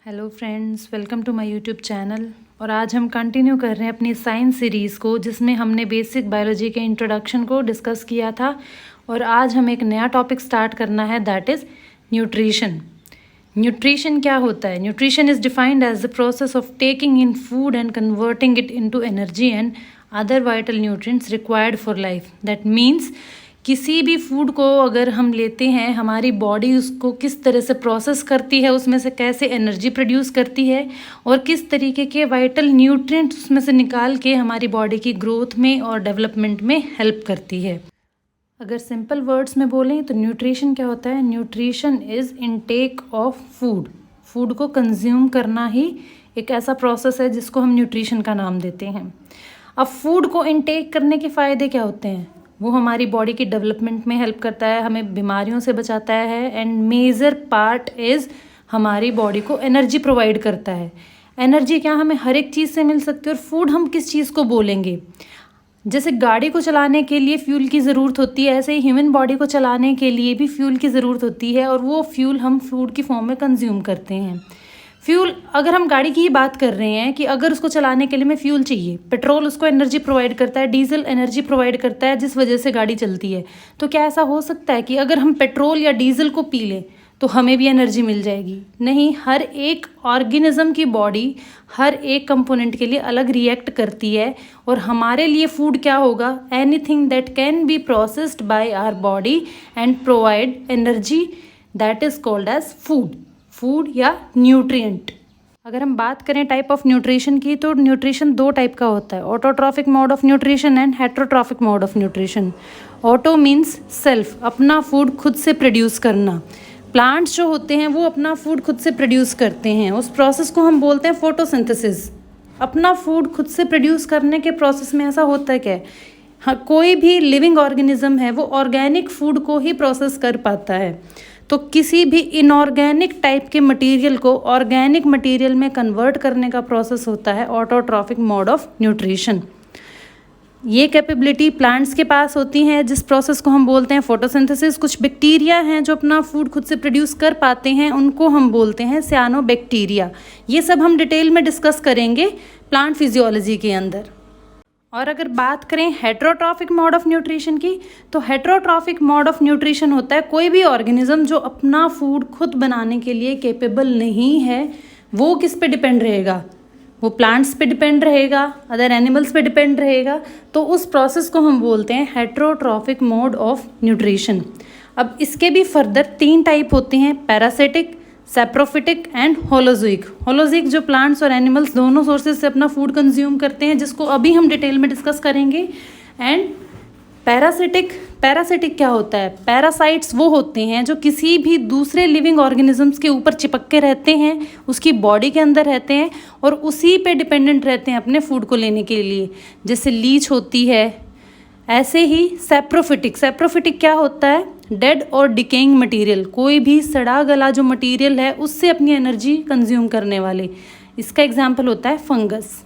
Hello friends, welcome to my YouTube channel. और आज हम कंटिन्यू कर रहे हैं अपनी साइंस सीरीज़ को, जिसमें हमने बेसिक बायोलॉजी के इंट्रोडक्शन को डिस्कस किया था। और आज हम एक नया टॉपिक स्टार्ट करना है, दैट इज़ न्यूट्रिशन। न्यूट्रिशन क्या होता है? Nutrition is defined as the process of taking in food and converting it into energy and other vital nutrients required for life. That means किसी भी फूड को अगर हम लेते हैं, हमारी बॉडी उसको किस तरह से प्रोसेस करती है, उसमें से कैसे एनर्जी प्रोड्यूस करती है और किस तरीके के वाइटल न्यूट्रिएंट्स उसमें से निकाल के हमारी बॉडी की ग्रोथ में और डेवलपमेंट में हेल्प करती है। अगर सिंपल वर्ड्स में बोलें तो न्यूट्रिशन क्या होता है? Nutrition is intake of food. Food को कंज्यूम करना ही एक ऐसा प्रोसेस है जिसको हम न्यूट्रिशन का नाम देते हैं। अब फूड को इनटेक करने के फ़ायदे क्या होते हैं? वो हमारी बॉडी की डेवलपमेंट में हेल्प करता है, हमें बीमारियों से बचाता है, एंड मेजर पार्ट इज़ हमारी बॉडी को एनर्जी प्रोवाइड करता है। एनर्जी क्या हमें हर एक चीज़ से मिल सकती है। और फूड हम किस चीज़ को बोलेंगे? जैसे गाड़ी को चलाने के लिए फ्यूल की ज़रूरत होती है, ऐसे ही ह्यूमन बॉडी को चलाने के लिए भी फ्यूल की ज़रूरत होती है, और वो फ्यूल हम फूड की फॉर्म में कंज्यूम करते हैं। फ्यूल, अगर हम गाड़ी की ही बात कर रहे हैं कि अगर उसको चलाने के लिए हमें फ्यूल चाहिए, पेट्रोल उसको एनर्जी प्रोवाइड करता है, डीजल एनर्जी प्रोवाइड करता है, जिस वजह से गाड़ी चलती है। तो क्या ऐसा हो सकता है कि अगर हम पेट्रोल या डीजल को पी लें तो हमें भी एनर्जी मिल जाएगी? नहीं, हर एक ऑर्गेनिज्म की बॉडी हर एक कंपोनेंट के लिए अलग रिएक्ट करती है। और हमारे लिए फूड क्या होगा? Anything that can be processed by our body and provide energy, that is called as food या न्यूट्रिएंट। अगर हम बात करें टाइप ऑफ न्यूट्रिशन की, तो न्यूट्रिशन दो टाइप का होता है, autotrophic mode of nutrition and heterotrophic mode of nutrition. Auto means self, अपना फूड खुद से प्रोड्यूस करना। प्लांट्स जो होते हैं वो अपना फूड खुद से प्रोड्यूस करते हैं, उस प्रोसेस को हम बोलते हैं फोटोसिंथेसिस। अपना फूड खुद से प्रोड्यूस करने के प्रोसेस में ऐसा होता है क्या? हाँ, कोई भी लिविंग ऑर्गेनिज्म है वो ऑर्गेनिक फूड को ही प्रोसेस कर पाता है। तो किसी भी इनऑर्गेनिक टाइप के मटेरियल को ऑर्गेनिक मटेरियल में कन्वर्ट करने का प्रोसेस होता है ऑटोट्रॉफिक मोड ऑफ न्यूट्रिशन। ये कैपेबिलिटी प्लांट्स के पास होती है, जिस प्रोसेस को हम बोलते हैं फोटोसिंथेसिस। कुछ बैक्टीरिया हैं जो अपना फूड खुद से प्रोड्यूस कर पाते हैं, उनको हम बोलते हैं सियानोबैक्टीरिया। ये सब हम डिटेल में डिस्कस करेंगे प्लांट फिजियोलॉजी के अंदर। और अगर बात करें हेटेरोट्रॉफिक मोड ऑफ न्यूट्रिशन की, तो हेटेरोट्रॉफिक मोड ऑफ न्यूट्रिशन होता है कोई भी ऑर्गेनिज्म जो अपना फूड खुद बनाने के लिए कैपेबल नहीं है। वो किस पे डिपेंड रहेगा? वो प्लांट्स पे डिपेंड रहेगा, अदर एनिमल्स पे डिपेंड रहेगा। तो उस प्रोसेस को हम बोलते हैं हेटेरोट्रॉफिक मोड ऑफ न्यूट्रिशन। अब इसके भी फर्दर 3 टाइप होते हैं, parasitic, saprophytic and holozoic. Holozoic जो प्लांट्स और एनिमल्स दोनों सोर्सेज से अपना फूड कंज्यूम करते हैं, जिसको अभी हम डिटेल में डिस्कस करेंगे। एंड पैरासिटिक क्या होता है? पैरासाइट्स वो होते हैं जो किसी भी दूसरे लिविंग ऑर्गेनिजम्स के ऊपर चिपक के रहते हैं, उसकी बॉडी के अंदर रहते हैं और उसी पे डिपेंडेंट रहते हैं अपने फूड को लेने के लिए, जैसे लीच होती है। ऐसे ही सैप्रोफिटिक क्या होता है? डेड और डिकेइंग मटेरियल, कोई भी सड़ा गला जो मटेरियल है उससे अपनी एनर्जी कंज्यूम करने वाले। इसका एग्जाम्पल होता है fungus.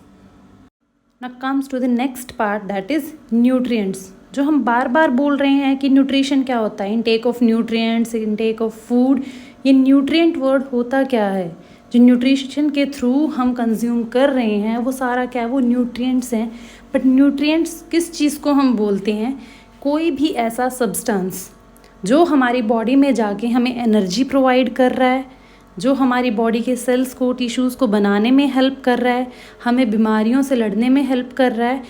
Now comes to the next part, that is nutrients. जो हम बार बार बोल रहे हैं कि न्यूट्रिशन क्या होता है, intake of nutrients, intake of food. ये न्यूट्रिएंट वर्ड होता क्या है? जो न्यूट्रिशन के थ्रू हम कंज्यूम कर रहे हैं वो सारा क्या है? वो न्यूट्रिएंट्स हैं। बट न्यूट्रिएंट्स किस चीज़ को हम बोलते हैं? कोई भी ऐसा सब्सटेंस जो हमारी बॉडी में जाके हमें एनर्जी प्रोवाइड कर रहा है, जो हमारी बॉडी के सेल्स को, टिश्यूज़ को बनाने में हेल्प कर रहा है, हमें बीमारियों से लड़ने में हेल्प कर रहा है,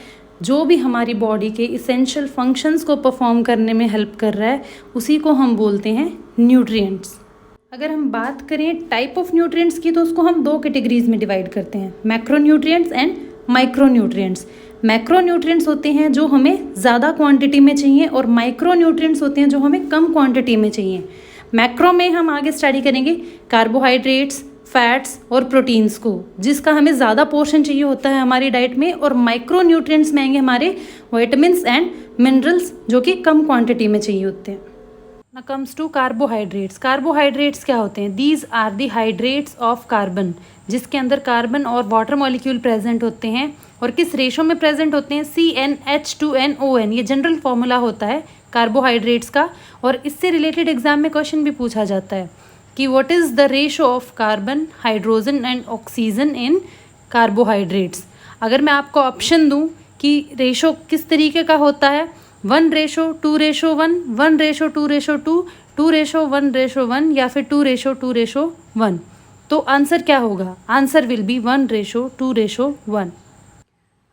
जो भी हमारी बॉडी के इसेंशियल फंक्शंस को परफॉर्म करने में हेल्प कर रहा है, उसी को हम बोलते हैं न्यूट्रिएंट्स। अगर हम बात करें टाइप ऑफ न्यूट्रिएंट्स की, तो उसको हम 2 कैटेगरीज में डिवाइड करते हैं, मैक्रोन्यूट्रिएंट्स एंड माइक्रोन्यूट्रिएंट्स। मैक्रोन्यूट्रिएंट्स होते हैं जो हमें ज़्यादा क्वांटिटी में चाहिए, और माइक्रोन्यूट्रिएंट्स होते हैं जो हमें कम क्वांटिटी में चाहिए। मैक्रो में हम आगे स्टडी करेंगे कार्बोहाइड्रेट्स, फैट्स और प्रोटीन्स को, जिसका हमें ज़्यादा पोर्शन चाहिए होता है हमारी डाइट में। और माइक्रोन्यूट्रिएंट्स में आएंगे हमारे विटामिन्स एंड मिनरल्स, जो कि कम क्वांटिटी में चाहिए होते हैं। Now comes to carbohydrates. Carbohydrates क्या होते हैं? These are the hydrates of carbon, जिसके अंदर कार्बन और वाटर मॉलिक्यूल प्रेजेंट होते हैं। और किस रेशो में प्रेजेंट होते हैं? CnH2nOn। ये जनरल फॉर्मूला होता है कार्बोहाइड्रेट्स का, और इससे रिलेटेड एग्जाम में क्वेश्चन भी पूछा जाता है। कि what is the ratio of carbon, hydrogen and oxygen in carbohydrates. अगर मैं आपको ऑप्शन दूं कि रेशो किस तरीके का होता है, 1:2:1, 1:2:2, 2:1:1 या फिर 2:2:1, तो आंसर क्या होगा? Answer will B 1:2:1।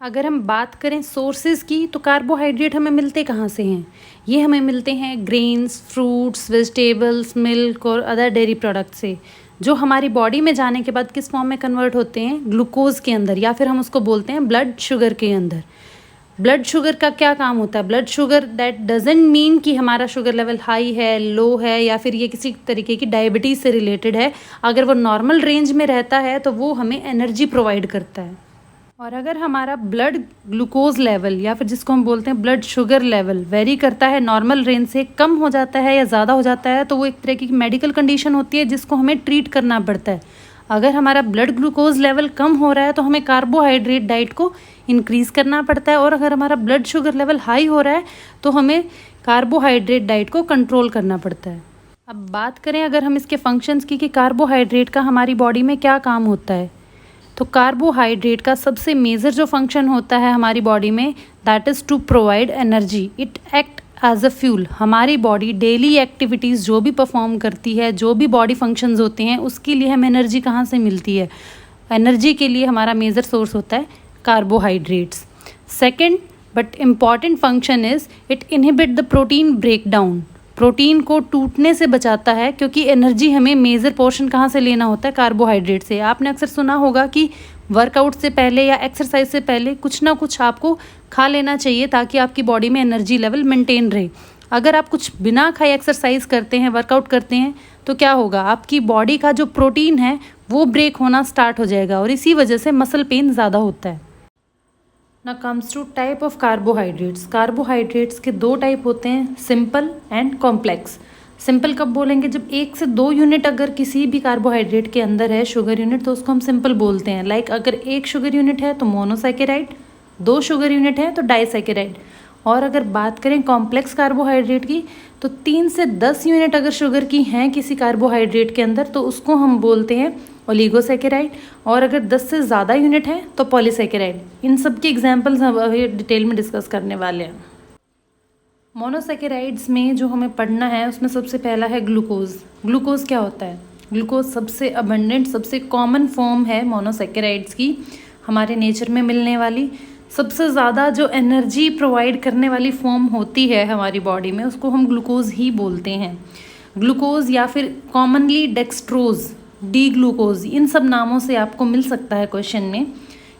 अगर हम बात करें सोर्सेज की, तो कार्बोहाइड्रेट हमें मिलते कहाँ से हैं? ये हमें मिलते हैं ग्रेन्स, फ्रूट्स, वेजिटेबल्स, मिल्क और अदर डेयरी प्रोडक्ट से, जो हमारी बॉडी में जाने के बाद किस फॉर्म में कन्वर्ट होते हैं? ग्लूकोज के अंदर, या फिर हम उसको बोलते हैं ब्लड शुगर के अंदर। ब्लड शुगर का क्या काम होता है? Blood sugar that doesn't mean कि हमारा शुगर लेवल हाई है, लो है, या फिर ये किसी तरीके की डायबिटीज़ से रिलेटेड है। अगर वो नॉर्मल रेंज में रहता है तो वो हमें एनर्जी प्रोवाइड करता है। और अगर हमारा ब्लड ग्लूकोज लेवल, या फिर जिसको हम बोलते हैं ब्लड शुगर लेवल, वेरी करता है, नॉर्मल रेंज से कम हो जाता है या ज़्यादा हो जाता है, तो वो एक तरह की मेडिकल कंडीशन होती है जिसको हमें ट्रीट करना पड़ता है। अगर हमारा ब्लड ग्लूकोज लेवल कम हो रहा है तो हमें कार्बोहाइड्रेट डाइट को इंक्रीज़ करना पड़ता है, और अगर हमारा ब्लड शुगर लेवल हाई हो रहा है तो हमें कार्बोहाइड्रेट डाइट को कंट्रोल करना पड़ता है। अब बात करें अगर हम इसके फंक्शंस की कि कार्बोहाइड्रेट का हमारी बॉडी में क्या काम होता है, तो कार्बोहाइड्रेट का सबसे मेजर जो फंक्शन होता है हमारी बॉडी में, that is to provide energy. It act as a fuel. हमारी बॉडी डेली एक्टिविटीज़ जो भी परफॉर्म करती है, जो भी बॉडी फंक्शंस होते हैं, उसके लिए हमें एनर्जी कहाँ से मिलती है? एनर्जी के लिए हमारा मेजर सोर्स होता है carbohydrates. Second but important function is it inhibit the protein break down. Protein को टूटने से बचाता है, क्योंकि एनर्जी हमें मेजर पोर्शन कहाँ से लेना होता है? कार्बोहाइड्रेट से। आपने अक्सर सुना होगा कि वर्कआउट से पहले या एक्सरसाइज से पहले कुछ ना कुछ आपको खा लेना चाहिए ताकि आपकी बॉडी में एनर्जी लेवल मेंटेन रहे। अगर आप कुछ बिना खाए एक्सरसाइज करते हैं, वर्कआउट करते हैं, तो क्या होगा? आपकी बॉडी का जो प्रोटीन है वो ब्रेक होना स्टार्ट हो जाएगा, और इसी वजह से मसल पेन ज़्यादा होता है। Now comes to type of carbohydrates. Carbohydrates के दो टाइप होते हैं, सिंपल एंड कॉम्प्लेक्स। सिंपल कब बोलेंगे? जब 1 से 2 यूनिट अगर किसी भी कार्बोहाइड्रेट के अंदर है, शुगर यूनिट, तो उसको हम सिंपल बोलते हैं। लाइक अगर 1 शुगर यूनिट है तो मोनोसैकेराइड, 2 शुगर यूनिट है तो डाइसैकेराइड। और अगर बात करें कॉम्प्लेक्स कार्बोहाइड्रेट की, तो 3 से 10 यूनिट अगर शुगर की हैं किसी कार्बोहाइड्रेट के अंदर, तो उसको हम बोलते हैं ओलिगोसैकेराइड। और अगर 10 से ज़्यादा यूनिट हैं तो पॉलीसैकेराइड। इन सब की एग्जांपल्स हम अभी डिटेल में डिस्कस करने वाले हैं। मोनोसैकेराइड्स में जो हमें पढ़ना है उसमें सबसे पहला है ग्लूकोज। ग्लूकोज क्या होता है? ग्लूकोज सबसे अबंडेंट, सबसे कॉमन फॉर्म है मोनोसैकेराइड्स की, हमारे नेचर में मिलने वाली सबसे ज़्यादा जो एनर्जी प्रोवाइड करने वाली फॉर्म होती है हमारी बॉडी में, उसको हम ग्लूकोज ही बोलते हैं। ग्लूकोज या फिर कॉमनली डेक्सट्रोज, डी ग्लूकोज, इन सब नामों से आपको मिल सकता है क्वेश्चन में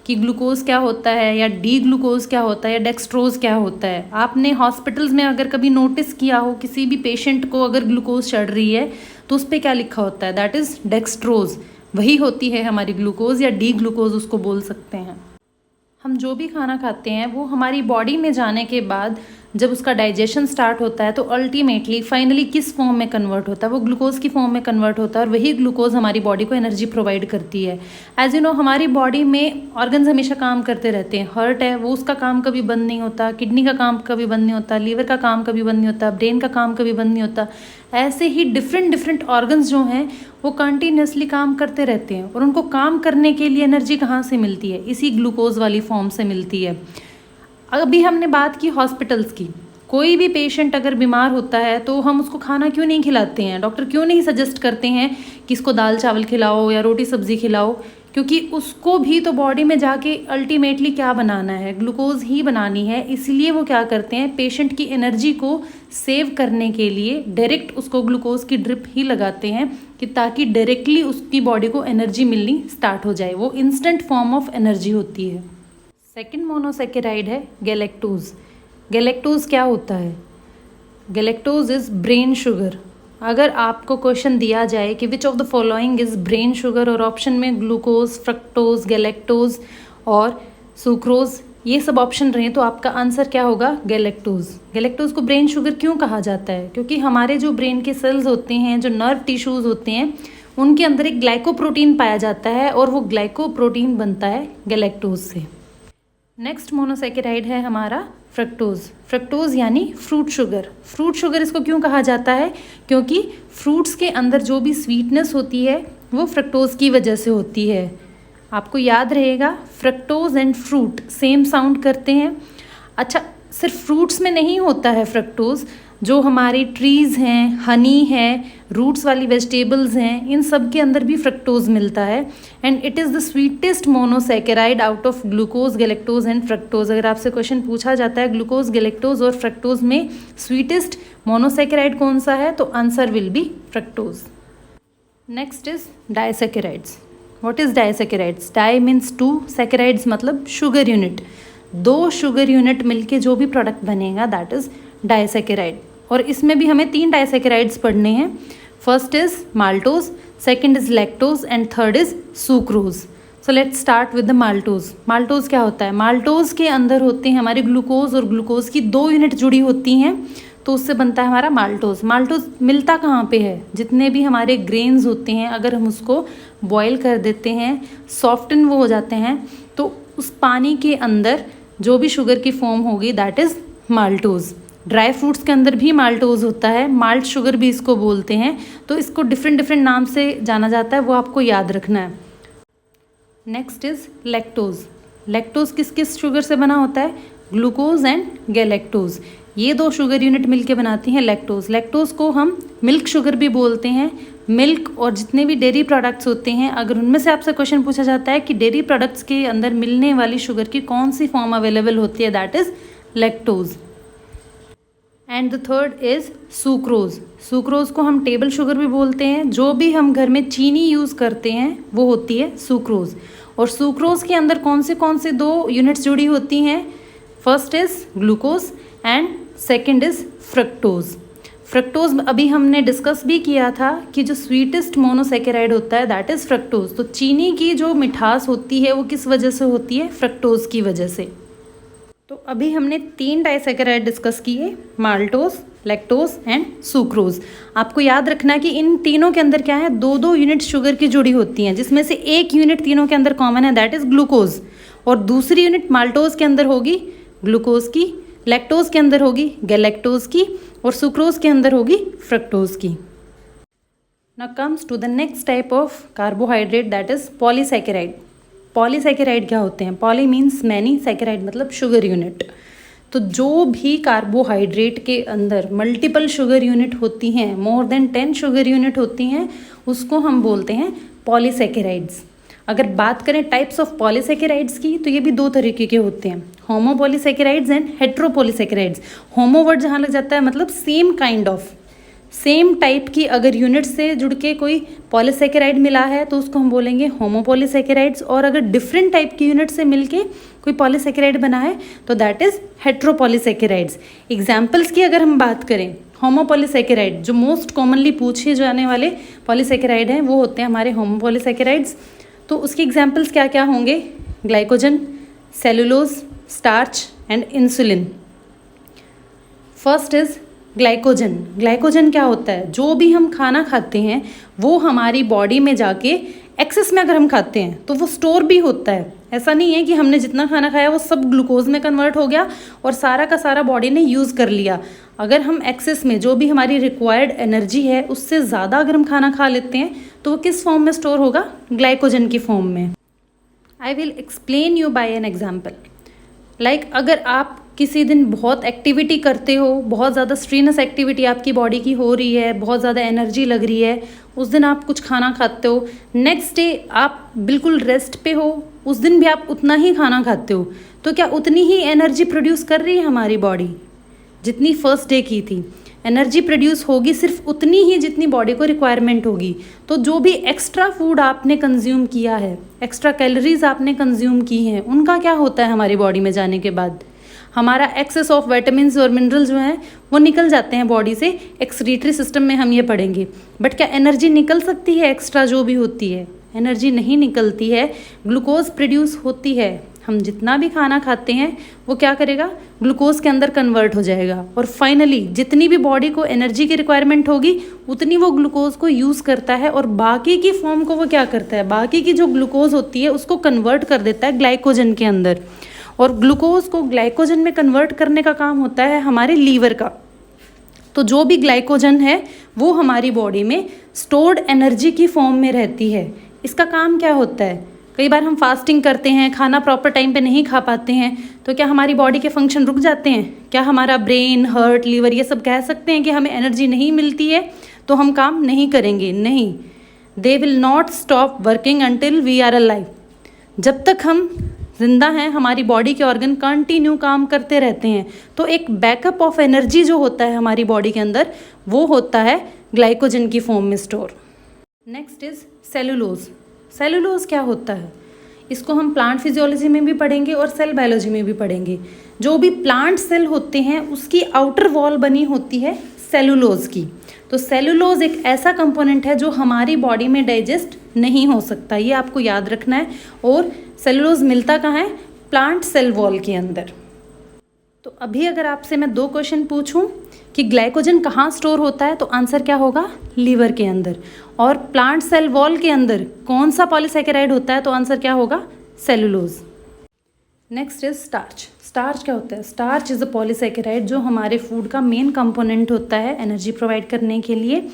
कि ग्लूकोज क्या होता है, या डी ग्लूकोज क्या होता है, या डेक्सट्रोज क्या होता है। आपने हॉस्पिटल्स में अगर कभी नोटिस किया हो, किसी भी पेशेंट को अगर ग्लूकोज चढ़ रही है तो उस पर क्या लिखा होता है? That is dextrose. वही होती है हमारी ग्लूकोज, या डी ग्लूकोज उसको बोल सकते हैं। हम जो भी खाना खाते हैं वो हमारी बॉडी में जाने के बाद जब उसका डाइजेशन स्टार्ट होता है तो अल्टीमेटली फाइनली किस फॉर्म में कन्वर्ट होता है? वो ग्लूकोज की फॉर्म में कन्वर्ट होता है, और वही ग्लूकोज हमारी बॉडी को एनर्जी प्रोवाइड करती है। एज यू नो, हमारी बॉडी में ऑर्गन्स हमेशा काम करते रहते हैं। हार्ट है, वो उसका काम कभी बंद नहीं होता, किडनी का काम कभी बंद नहीं होता, लीवर का काम कभी बंद नहीं होता, ब्रेन का काम कभी बंद नहीं होता। ऐसे ही डिफरेंट ऑर्गन्स जो हैं वो कंटिन्यूसली काम करते रहते हैं, और उनको काम करने के लिए एनर्जी कहाँ से मिलती है? इसी ग्लूकोज वाली फॉर्म से मिलती है। अभी हमने बात की हॉस्पिटल्स की। कोई भी पेशेंट अगर बीमार होता है तो हम उसको खाना क्यों नहीं खिलाते हैं? डॉक्टर क्यों नहीं सजेस्ट करते हैं कि इसको दाल चावल खिलाओ या रोटी सब्जी खिलाओ? क्योंकि उसको भी तो बॉडी में जाके अल्टीमेटली क्या बनाना है? ग्लूकोज ही बनानी है। इसलिए वो क्या करते हैं, पेशेंट की एनर्जी को सेव करने के लिए डायरेक्ट उसको ग्लूकोज की ड्रिप ही लगाते हैं, कि ताकि डायरेक्टली उसकी बॉडी को एनर्जी मिलनी स्टार्ट हो जाए। वो इंस्टेंट फॉर्म ऑफ एनर्जी होती है। सेकेंड मोनोसैकेराइड है गैलेक्टोज। गैलेक्टोज क्या होता है? Galactose is brain sugar. अगर आपको क्वेश्चन दिया जाए कि which of the following is brain sugar, और ऑप्शन में ग्लूकोज, फ्रक्टोज, गैलेक्टोज और सुक्रोज ये सब ऑप्शन रहे, तो आपका आंसर क्या होगा? गैलेक्टोज। गैलेक्टोज को ब्रेन शुगर क्यों कहा जाता है? क्योंकि हमारे जो ब्रेन के सेल्स होते हैं, जो नर्व टिश्यूज़ होते हैं, उनके अंदर एक ग्लाइकोप्रोटीन पाया जाता है, और वो ग्लाइकोप्रोटीन बनता है गैलेक्टोज से। नेक्स्ट मोनोसैकेराइड है हमारा फ्रक्टोज। फ्रक्टोज यानी फ्रूट शुगर। फ्रूट शुगर इसको क्यों कहा जाता है? क्योंकि फ्रूट्स के अंदर जो भी स्वीटनेस होती है वो फ्रक्टोज की वजह से होती है। आपको याद रहेगा fructose and fruit same sound करते हैं। अच्छा, सिर्फ फ्रूट्स में नहीं होता है फ्रक्टोज, जो हमारी ट्रीज़ हैं, हनी है, रूट्स वाली वेजिटेबल्स हैं, इन सब के अंदर भी फ्रक्टोज मिलता है। And it is the sweetest monosaccharide out of glucose, galactose and fructose. अगर आपसे क्वेश्चन पूछा जाता है ग्लूकोज, गैलेक्टोज और फ्रक्टोज में स्वीटेस्ट मोनोसैकेराइड कौन सा है, तो answer will be fructose. Next is disaccharides. What is disaccharides? Di means two, saccharides मतलब शुगर यूनिट। दो शुगर यूनिट मिलके जो भी प्रोडक्ट बनेगा दैट इज डाइसैकेराइड। और इसमें भी हमें 3 डाइसैकेराइड्स पढ़ने हैं। First is maltose, second is lactose and third is sucrose. So let's start with the maltose. Maltose क्या होता है? माल्टोज के अंदर होते हैं हमारे ग्लूकोज और ग्लूकोज की 2 यूनिट जुड़ी होती हैं, तो उससे बनता है हमारा माल्टोज। माल्टोज मिलता कहाँ पे है? जितने भी हमारे ग्रेन्स होते हैं अगर हम उसको बॉयल कर देते हैं, सॉफ्टन वो हो जाते हैं, तो उस पानी के अंदर जो भी शुगर की फॉर्म होगी that is maltose. Dry fruits के अंदर भी माल्टोज होता है, माल्ट शुगर भी इसको बोलते हैं, तो इसको डिफरेंट नाम से जाना जाता है, वो आपको याद रखना है। Next is lactose. लैक्टोज किस किस शुगर से बना होता है? Glucose and galactose. ये 2 शुगर यूनिट मिलके बनाती हैं लैक्टोज। लैक्टोज को हम मिल्क शुगर भी बोलते हैं। मिल्क और जितने भी डेयरी प्रोडक्ट्स होते हैं, अगर उनमें से आपसे क्वेश्चन पूछा जाता है कि डेयरी प्रोडक्ट्स के अंदर मिलने वाली शुगर की कौन सी फॉर्म अवेलेबल होती है, that is lactose. And the third is sucrose. Sucrose को हम टेबल शुगर भी बोलते हैं। जो भी हम घर में चीनी यूज़ करते हैं वो होती है सुक्रोज। और सुक्रोज के अंदर कौन से 2 यूनिट्स जुड़ी होती हैं? First is glucose and second is fructose. Fructose अभी हमने डिस्कस भी किया था कि जो स्वीटेस्ट मोनोसैकेराइड होता है दैट इज़ फ्रक्टोज। तो चीनी की जो मिठास होती है वो किस वजह से होती है? फ्रक्टोज की वजह से। तो अभी हमने 3 डाइसैकेराइड डिस्कस किए, माल्टोज, लैक्टोज एंड सुक्रोज। आपको याद रखना कि इन तीनों के अंदर क्या है, 2-2 यूनिट शुगर की जुड़ी होती हैं, जिसमें से एक यूनिट तीनों के अंदर कॉमन है दैट इज़ ग्लूकोज, और दूसरी यूनिट माल्टोज के अंदर होगी ग्लूकोज की, लैक्टोज के अंदर होगी गैलेक्टोज की, और सुक्रोज के अंदर होगी फ्रक्टोज की। Now comes to the next type of carbohydrate that is polysaccharide. Polysaccharide क्या होते हैं? पॉली मीन्स मैनी, सैकेराइड मतलब शुगर यूनिट। तो जो भी कार्बोहाइड्रेट के अंदर मल्टीपल शुगर यूनिट होती हैं, मोर देन 10 शुगर यूनिट होती हैं, उसको हम बोलते हैं पॉलीसैकेराइड्स। अगर बात करें टाइप्स ऑफ पॉलीसैकेराइड्स की, तो ये भी 2 तरीके के होते हैं, होमोपॉलीसैकेराइड्स एंड हेट्रोपॉलीसैकेराइड्स। होमो वर्ड जहाँ लग जाता है मतलब same kind of, same type की अगर यूनिट से जुड़ के कोई पॉलीसैकेराइड मिला है तो उसको हम बोलेंगे होमोपॉलीसैकेराइड्स, और अगर डिफरेंट टाइप की यूनिट से मिलके कोई पॉलीसैकेराइड बना है तो दैट इज़ हेट्रोपॉलीसैकेराइड्स। एग्जाम्पल्स की अगर हम बात करें, होमोपॉलीसैकेराइड जो मोस्ट कॉमनली पूछे जाने वाले पॉलीसैकेराइड हैं वो होते हैं हमारे होमोपॉलीसैकेराइड्स। तो उसके एग्जाम्पल्स क्या क्या होंगे? Glycogen, cellulose, starch and insulin. First is glycogen. Glycogen क्या होता है? जो भी हम खाना खाते हैं वो हमारी बॉडी में जाके एक्सेस में अगर हम खाते हैं तो वो स्टोर भी होता है। ऐसा नहीं है कि हमने जितना खाना खाया वो सब ग्लूकोज में कन्वर्ट हो गया और सारा का सारा बॉडी ने यूज़ कर लिया। अगर हम एक्सेस में जो भी हमारी रिक्वायर्ड एनर्जी है उससे ज़्यादा अगर हम खाना खा लेते हैं तो वो किस फॉर्म में स्टोर होगा? ग्लाइकोजन की फॉर्म में। I will explain you by an example. Like अगर आप किसी दिन बहुत एक्टिविटी करते हो, बहुत ज़्यादा स्ट्रीनस एक्टिविटी आपकी बॉडी की हो रही है, बहुत ज़्यादा एनर्जी लग रही है, उस दिन आप कुछ खाना खाते हो, नेक्स्ट डे आप बिल्कुल रेस्ट पे हो, उस दिन भी आप उतना ही खाना खाते हो, तो क्या उतनी ही एनर्जी प्रोड्यूस कर रही है हमारी बॉडी जितनी फर्स्ट डे की थी? एनर्जी प्रोड्यूस होगी सिर्फ उतनी ही जितनी बॉडी को रिक्वायरमेंट होगी। तो जो भी एक्स्ट्रा फूड आपने कंज्यूम किया है, एक्स्ट्रा कैलोरीज आपने कंज्यूम की हैं, उनका क्या होता है हमारी बॉडी में जाने के बाद? हमारा एक्सेस ऑफ विटामिन्स और मिनरल्स जो हैं वो निकल जाते हैं बॉडी से। एक्सक्रीटरी सिस्टम में हम ये पढ़ेंगे। बट क्या एनर्जी निकल सकती है एक्स्ट्रा जो भी होती है? एनर्जी नहीं निकलती है, ग्लूकोज प्रोड्यूस होती है। हम जितना भी खाना खाते हैं वो क्या करेगा? ग्लूकोज के अंदर कन्वर्ट हो जाएगा और फाइनली जितनी भी बॉडी को एनर्जी की रिक्वायरमेंट होगी उतनी वो ग्लूकोज को यूज़ करता है और बाकी की फॉर्म को वो क्या करता है? बाकी की जो ग्लूकोज होती है उसको कन्वर्ट कर देता है ग्लाइकोजन के अंदर। और ग्लूकोज को ग्लाइकोजन में कन्वर्ट करने का काम होता है हमारे लीवर का। तो जो भी ग्लाइकोजन है वो हमारी बॉडी में स्टोर्ड एनर्जी की फॉर्म में रहती है। इसका काम क्या होता है, कई बार हम फास्टिंग करते हैं, खाना प्रॉपर टाइम पे नहीं खा पाते हैं, तो क्या हमारी बॉडी के फंक्शन रुक जाते हैं? क्या हमारा ब्रेन, हार्ट, लीवर ये सब कह सकते हैं कि हमें एनर्जी नहीं मिलती है तो हम काम नहीं करेंगे? नहीं, they will not stop working until we are alive. जब तक हम जिंदा हैं हमारी बॉडी के ऑर्गन कंटिन्यू काम करते रहते हैं। तो एक बैकअप ऑफ एनर्जी जो होता है हमारी बॉडी के अंदर वो होता है ग्लाइकोजन की फॉर्म में store. Next is cellulose. Cellulose क्या होता है? इसको हम प्लांट फिजियोलॉजी में भी पढ़ेंगे और सेल बायोलॉजी में भी पढ़ेंगे। जो भी प्लांट सेल होते हैं उसकी आउटर वॉल बनी होती है सेलुलोज की। तो सेलुलोज एक ऐसा कंपोनेंट है जो हमारी बॉडी में डाइजेस्ट नहीं हो सकता, ये आपको याद रखना है। और सेलुलोज मिलता कहाँ है? प्लांट सेल वॉल के अंदर। तो अभी अगर आपसे मैं 2 क्वेश्चन पूछूं कि ग्लाइकोजन कहाँ स्टोर होता है, तो आंसर क्या होगा? लीवर के अंदर। और प्लांट सेल वॉल के अंदर कौन सा पॉलीसैकेराइड होता है, तो आंसर क्या होगा? Cellulose. Next is starch. Starch क्या होता है? स्टार्च इज़ अ पॉलीसैकेराइड जो हमारे फूड का मेन कंपोनेंट होता है एनर्जी प्रोवाइड करने के लिए,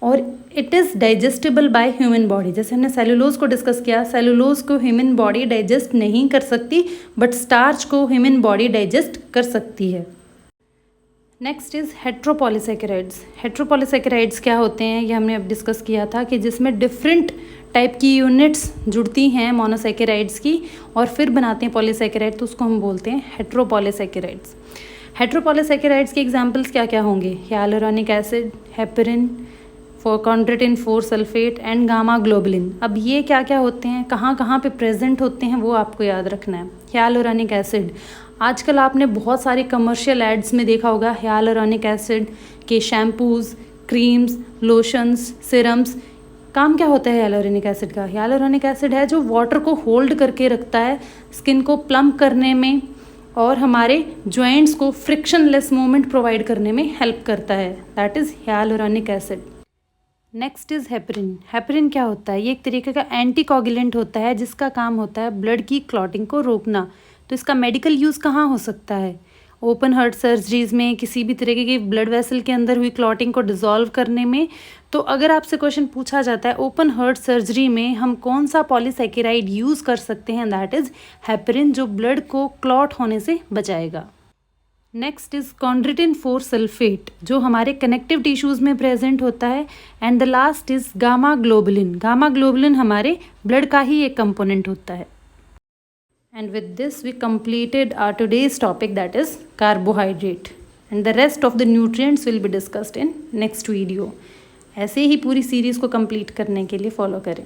और it is digestible by human body. जैसे हमने सेलुलोज को डिस्कस किया, सेलुलोज को ह्यूमन बॉडी डाइजेस्ट नहीं कर सकती, बट स्टार्च को ह्यूमन बॉडी डाइजेस्ट कर सकती है। Next is हेट्रोपॉलीसैकेराइड्स। हेट्रोपॉलीसैकेराइड्स क्या होते हैं ये हमने अब डिस्कस किया था कि जिसमें डिफरेंट टाइप की यूनिट्स जुड़ती हैं मोनोसैकेराइड्स की और फिर बनाते हैं पॉलीसैकेराइड, तो उसको हम बोलते हैं हेट्रोपॉलीसैकेराइड्स। हेट्रोपॉलीसैकेराइड्स के एग्जांपल्स क्या क्या होंगे? Hyaluronic acid, heparin, chondroitin 4 sulphate and gamma globulin. अब ये क्या क्या होते हैं, कहाँ कहाँ पे प्रेजेंट होते हैं, वो आपको याद रखना है। हियालुरोनिक एसिड, आजकल आपने बहुत सारे कमर्शियल एड्स में देखा होगा हियालुरोनिक एसिड के शैम्पूज़, क्रीम्स, लोशंस, सिरम्स। काम क्या होता है हियालुरोनिक एसिड का? हियालुरोनिक एसिड है जो वाटर को होल्ड करके रखता है, स्किन को प्लम्प करने में और हमारे जॉइंट्स को फ्रिक्शनलेस मूवमेंट प्रोवाइड करने में हेल्प करता है। That is hyaluronic acid. Next is heparin. Heparin क्या होता है? ये एक तरीके का एंटीकोगुलेंट होता है जिसका काम होता है ब्लड की क्लॉटिंग को रोकना। तो इसका मेडिकल यूज़ कहाँ हो सकता है? ओपन हार्ट सर्जरीज़ में, किसी भी तरीके की ब्लड वेसल के अंदर हुई क्लॉटिंग को डिज़ोल्व करने में। तो अगर आपसे क्वेश्चन पूछा जाता है ओपन हार्ट सर्जरी में हम कौन सा पॉलीसैकेराइड यूज़ कर सकते हैं, दैट इज़ हेपरिन, जो ब्लड को क्लॉट होने से बचाएगा। नेक्स्ट इज़ कॉन्ड्रोटिन 4 सल्फेट जो हमारे कनेक्टिव टिश्यूज़ में प्रेजेंट होता है। And the last is gamma globulin. Gamma globulin हमारे ब्लड का ही एक कंपोनेंट होता है। And with this we completed our today's topic, that is carbohydrate, and the rest of the nutrients will be discussed in next video. ऐसे ही पूरी series को complete करने के लिए फॉलो करें।